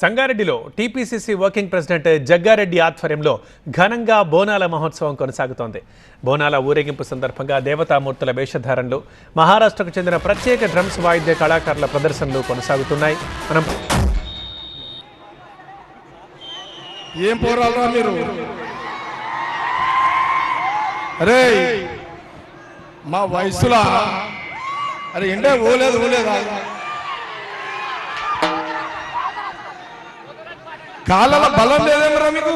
సంగారెడ్డిలో TPCC working president Jaggareddy ఆధ్వర్యంలో ఘనంగా బోనాల మహోత్సవం కొనసాగుతోంది. బోనాల ఊరేగింపు సందర్భంగా దేవతామూర్తుల వేషధారణలు, మహారాష్ట్రకు చెందిన ప్రత్యేక డ్రమ్స్ వాయిద్య కళాకారుల ప్రదర్శనలు కొనసాగుతున్నాయి. మనం ఏం పోరాలరా మీరు? అరే మా వయసులా అరే ఎండే ఓలేదు కాళ్ళ బలం లేదేమరా మీకు?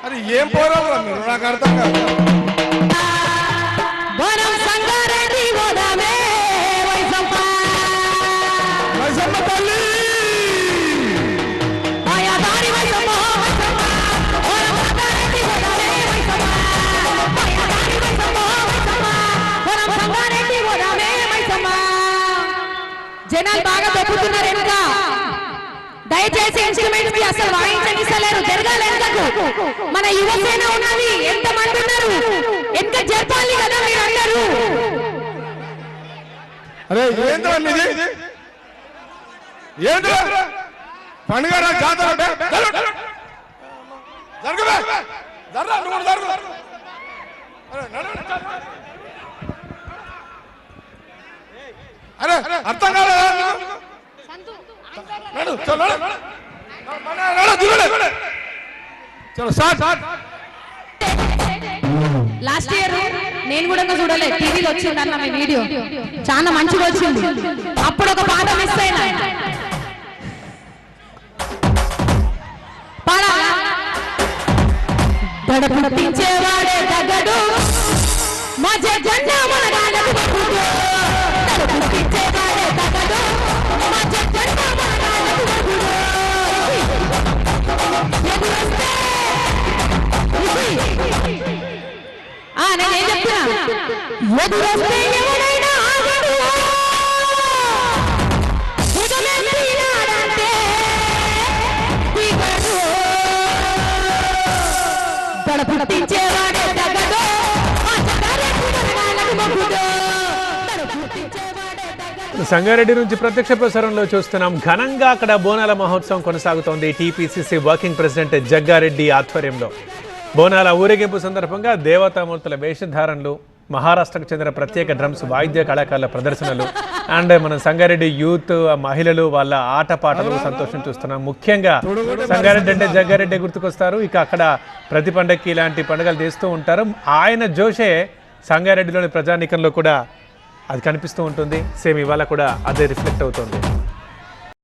అరే ఏం పోరాలరా మీరు? నాకు అర్థం కాదు. జనాలు బాగా దొక్కుతున్నారు వెనుక. దయచేసి ఇన్స్ట్రుమెంట్స్ కి అసలు వాయించనిస్తలేరు. జరగాలి వెనుకకు. మన యువసేన ఉన్నది, ఎంత మంది ఉన్నారు ఎంత చెప్పాలి కదా మీరు అందరూ. అరే ఏంద్రా మీది? ఏంద్రా పండుగ జాతర అరే అర్థం కాలేదా? లాస్ట్ ఇయర్ నేను కూడా చూడలే, టీవీలో వచ్చిందన్న మీ వీడియో చాలా మంచిగా వచ్చింది. అప్పుడు ఒక పాట మిస్ అయినా. దడపుట్టించేవాడే తగడు మా జగన్న మన గాలకు బతుకుడు. దడపుట్టించేవాడే తగడు మా జగన్న మన గాలకు బతుకుడు. నేనేం చెప్తున్నా, ఎదురొస్తే ఎవరైనా ఆగడు. ఉదమెత్తినాడంటే దిగడు. దడపుట్టించేవాడే తగడు మా జగన్న మన గాలకు బతుకుడు. సంగారెడ్డి నుంచి ప్రత్యక్ష ప్రసారంలో చూస్తున్నాం. ఘనంగా అక్కడ బోనాల మహోత్సవం కొనసాగుతోంది. టీపీసీసీ వర్కింగ్ ప్రెసిడెంట్ జగ్గారెడ్డి ఆధ్వర్యంలో బోనాల ఊరేగింపు సందర్భంగా దేవతామూర్తుల వేషధారణలు, మహారాష్ట్రకు చెందిన ప్రత్యేక డ్రమ్స్ వాయిద్య కళాకారుల ప్రదర్శనలు అండ్ మన సంగారెడ్డి యూత్ మహిళలు వాళ్ళ ఆటపాటలు సంతోషం చూస్తున్నాం. ముఖ్యంగా సంగారెడ్డి అంటే జగ్గారెడ్డి గుర్తుకొస్తారు. ఇక అక్కడ ప్రతి పండగకి ఇలాంటి పండుగలు చేస్తూ ఉంటారు. ఆయన జోషే సంగారెడ్డిలోని ప్రజానీకంలో కూడా అది కనిపిస్తూ ఉంటుంది. సేమ్ ఇవాళ కూడా అదే రిఫ్లెక్ట్ అవుతుంది.